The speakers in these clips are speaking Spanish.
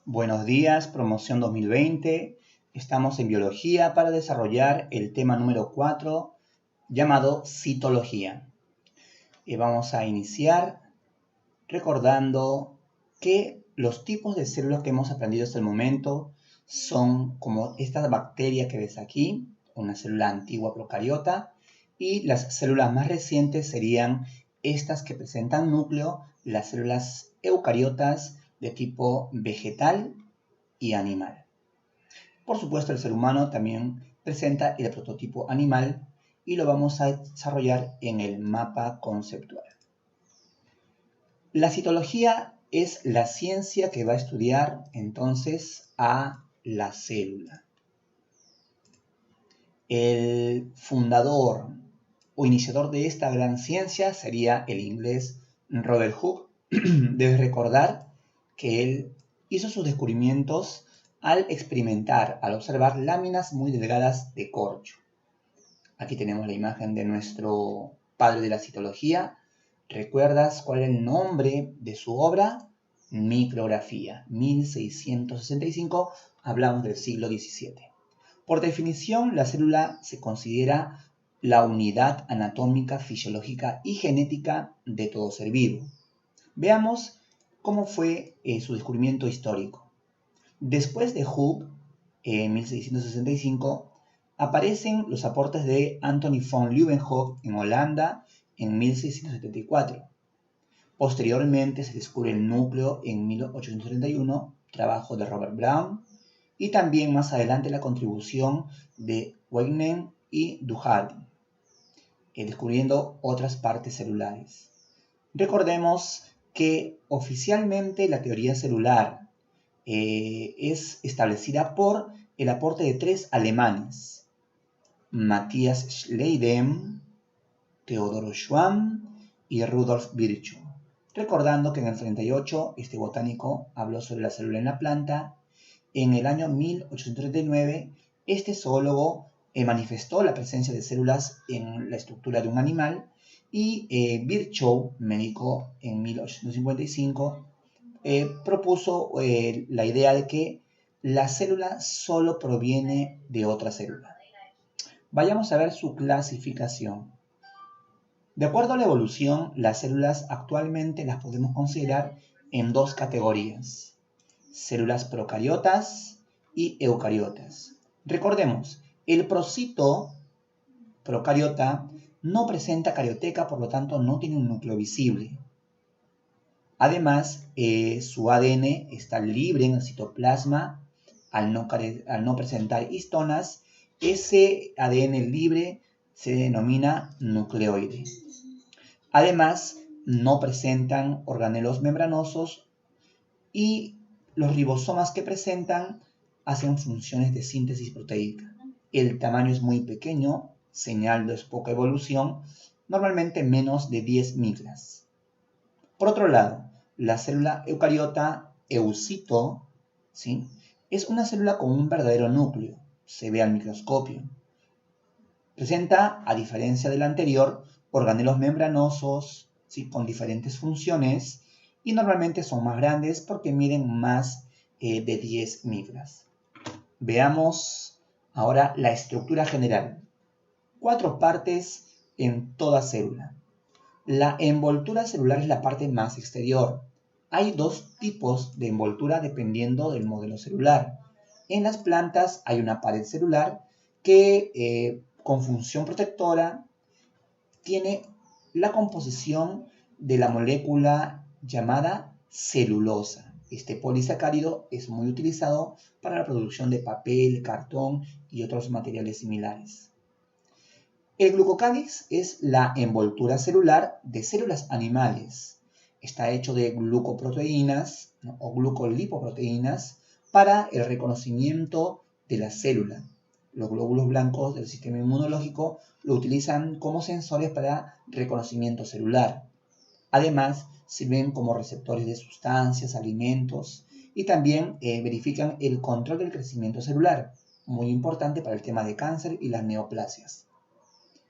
Buenos días, promoción 2020. Estamos en biología para desarrollar el tema número 4 llamado citología. Y vamos a iniciar recordando que los tipos de células que hemos aprendido hasta el momento son como esta bacteria que ves aquí, una célula antigua procariota, y las células más recientes serían estas que presentan núcleo, las células eucariotas de tipo vegetal y animal. Por supuesto, el ser humano también presenta el prototipo animal y lo vamos a desarrollar en el mapa conceptual. La citología es la ciencia que va a estudiar entonces a la célula. El fundador o iniciador de esta gran ciencia sería el inglés Robert Hooke. Debes recordar que él hizo sus descubrimientos al experimentar, al observar láminas muy delgadas de corcho. Aquí tenemos la imagen de nuestro padre de la citología. ¿Recuerdas cuál es el nombre de su obra? Micrografía, 1665, hablamos del siglo XVII. Por definición, la célula se considera la unidad anatómica, fisiológica y genética de todo ser vivo. Veamos cómo fue su descubrimiento histórico. Después de Hooke, en 1665, aparecen los aportes de Anthony von Leeuwenhoek en Holanda en 1674. Posteriormente se descubre el núcleo en 1831, trabajo de Robert Brown, y también más adelante la contribución de Wegener y Duhalde, descubriendo otras partes celulares. Recordemos que oficialmente la teoría celular es establecida por el aporte de tres alemanes, Matthias Schleiden, Theodor Schwann y Rudolf Virchow. Recordando que en el 38 este botánico habló sobre la célula en la planta. En el año 1839 este zoólogo manifestó la presencia de células en la estructura de un animal y Virchow, médico en 1855, propuso la idea de que la célula solo proviene de otra célula. Vayamos a ver su clasificación. De acuerdo a la evolución, las células actualmente las podemos considerar en dos categorías: células procariotas y eucariotas. Recordemos, el procito procariota no presenta carioteca, por lo tanto no tiene un núcleo visible. Además, su ADN está libre en el citoplasma al no presentar histonas. Ese ADN libre se denomina nucleoide. Además, no presentan organelos membranosos y los ribosomas que presentan hacen funciones de síntesis proteica. El tamaño es muy pequeño, señal de poca evolución, normalmente menos de 10 micras. Por otro lado, la célula eucariota, eucito, ¿sí?, es una célula con un verdadero núcleo, se ve al microscopio. Presenta, a diferencia del anterior, organelos membranosos, ¿sí?, con diferentes funciones, y normalmente son más grandes porque miden más de 10 micras. Veamos ahora la estructura general. 4 partes en toda célula. La envoltura celular es la parte más exterior. Hay dos tipos de envoltura dependiendo del modelo celular. En las plantas hay una pared celular que con función protectora tiene la composición de la molécula llamada celulosa. Este polisacárido es muy utilizado para la producción de papel, cartón y otros materiales similares. El glucocáliz es la envoltura celular de células animales. Está hecho de glucoproteínas, ¿no?, o glucolipoproteínas para el reconocimiento de la célula. Los glóbulos blancos del sistema inmunológico lo utilizan como sensores para reconocimiento celular. Además, sirven como receptores de sustancias, alimentos y también verifican el control del crecimiento celular, muy importante para el tema de cáncer y las neoplasias.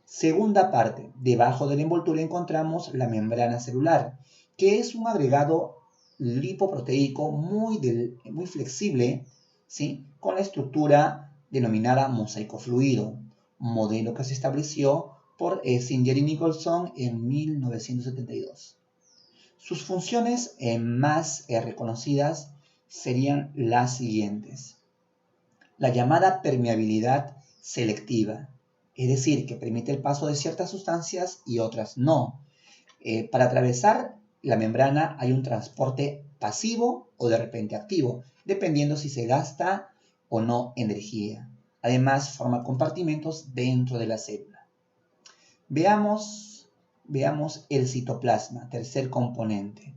Segunda parte, debajo de la envoltura encontramos la membrana celular, que es un agregado lipoproteico muy flexible, ¿sí? Con la estructura denominada mosaico fluido, modelo que se estableció por Singer y Nicholson en 1972. Sus funciones más reconocidas serían las siguientes. La llamada permeabilidad selectiva, es decir, que permite el paso de ciertas sustancias y otras no. Para atravesar la membrana hay un transporte pasivo o de repente activo, dependiendo si se gasta o no energía. Además, forma compartimentos dentro de la célula. Veamos el citoplasma, tercer componente.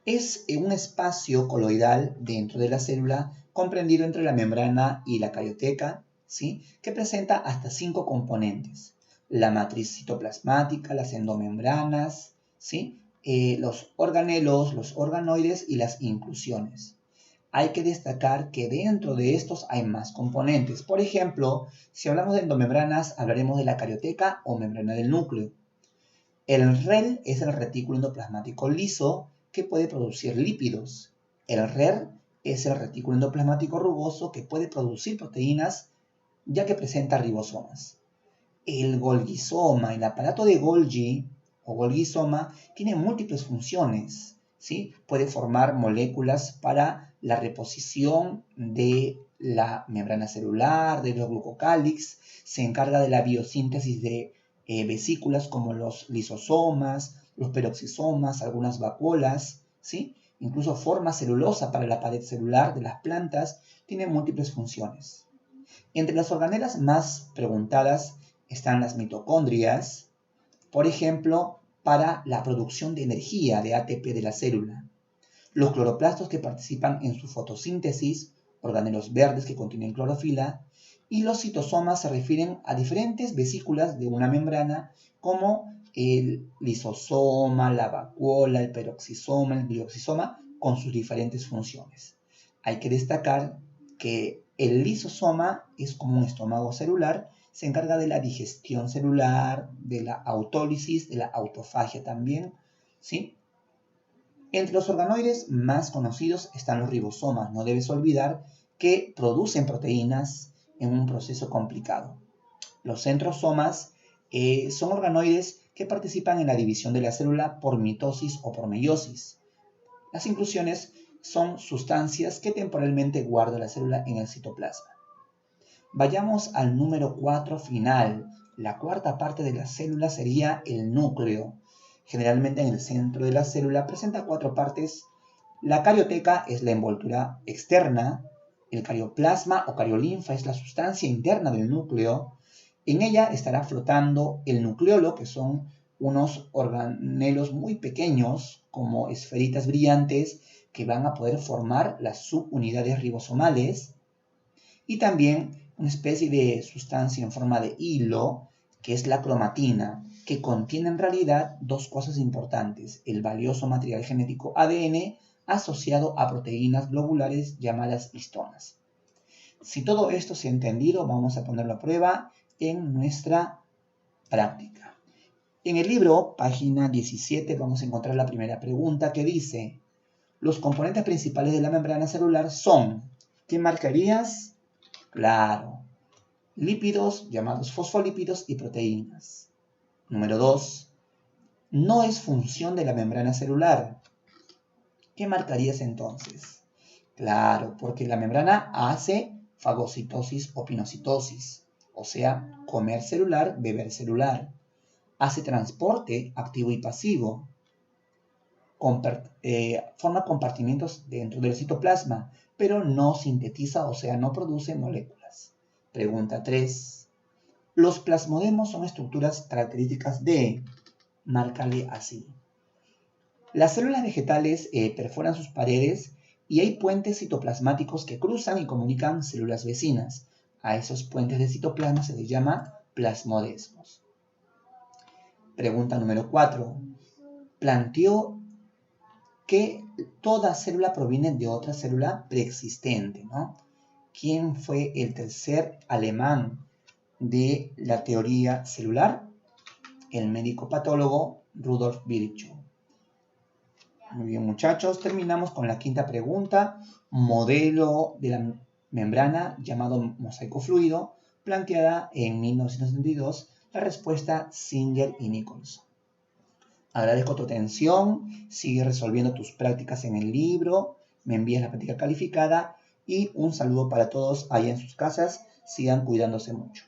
Es un espacio coloidal dentro de la célula comprendido entre la membrana y la carioteca, ¿sí? Que presenta hasta 5 componentes. La matriz citoplasmática, las endomembranas, ¿sí? Los organelos, los organoides y las inclusiones. Hay que destacar que dentro de estos hay más componentes. Por ejemplo, si hablamos de endomembranas, hablaremos de la carioteca o membrana del núcleo. El REL es el retículo endoplasmático liso que puede producir lípidos. El RER es el retículo endoplasmático rugoso que puede producir proteínas ya que presenta ribosomas. El Golgisoma, el aparato de Golgi o Golgisoma, tiene múltiples funciones, ¿sí? Puede formar moléculas para la reposición de la membrana celular, de los glucocálix, se encarga de la biosíntesis de vesículas como los lisosomas, los peroxisomas, algunas vacuolas, ¿sí? Incluso forma celulosa para la pared celular de las plantas, tiene múltiples funciones. Entre las organelas más preguntadas están las mitocondrias, por ejemplo, para la producción de energía de ATP de la célula. Los cloroplastos que participan en su fotosíntesis, organelos verdes que contienen clorofila, y los citosomas se refieren a diferentes vesículas de una membrana como el lisosoma, la vacuola, el peroxisoma, el glioxisoma, con sus diferentes funciones. Hay que destacar que el lisosoma es como un estómago celular, se encarga de la digestión celular, de la autólisis, de la autofagia también, ¿sí? Entre los organoides más conocidos están los ribosomas. No debes olvidar que producen proteínas en un proceso complicado. Los centrosomas son organoides que participan en la división de la célula por mitosis o por meiosis. Las inclusiones son sustancias que temporalmente guarda la célula en el citoplasma. Vayamos al número 4 final. La cuarta parte de la célula sería el núcleo. Generalmente en el centro de la célula presenta 4 partes. La carioteca es la envoltura externa. El carioplasma o cariolinfa es la sustancia interna del núcleo. En ella estará flotando el nucleolo, que son unos organelos muy pequeños, como esferitas brillantes, que van a poder formar las subunidades ribosomales. Y también una especie de sustancia en forma de hilo, que es la cromatina, que contiene en realidad 2 cosas importantes: el valioso material genético ADN asociado a proteínas globulares llamadas histonas. Si todo esto se ha entendido, vamos a ponerlo a prueba en nuestra práctica. En el libro, página 17, vamos a encontrar la primera pregunta que dice: los componentes principales de la membrana celular son, ¿qué marcarías? Claro, lípidos llamados fosfolípidos y proteínas. Número 2, no es función de la membrana celular. ¿Qué marcarías entonces? Claro, porque la membrana hace fagocitosis o pinocitosis, o sea, comer celular, beber celular. Hace transporte activo y pasivo. Forma compartimentos dentro del citoplasma, pero no sintetiza, o sea, no produce moléculas. Pregunta 3. Los plasmodemos son estructuras características de... Márcale así. Las células vegetales perforan sus paredes y hay puentes citoplasmáticos que cruzan y comunican células vecinas. A esos puentes de citoplasma se les llama plasmodesmos. Pregunta número 4. Planteó que toda célula proviene de otra célula preexistente, ¿no? ¿Quién fue el tercer alemán de la teoría celular? El médico patólogo Rudolf Virchow. Muy bien, muchachos. Terminamos con la quinta pregunta. Modelo de la membrana llamado mosaico fluido, planteada en 1972. La respuesta Singer y Nicholson. Agradezco tu atención. Sigue resolviendo tus prácticas en el libro. Me envías la práctica calificada. Y un saludo para todos allá en sus casas. Sigan cuidándose mucho.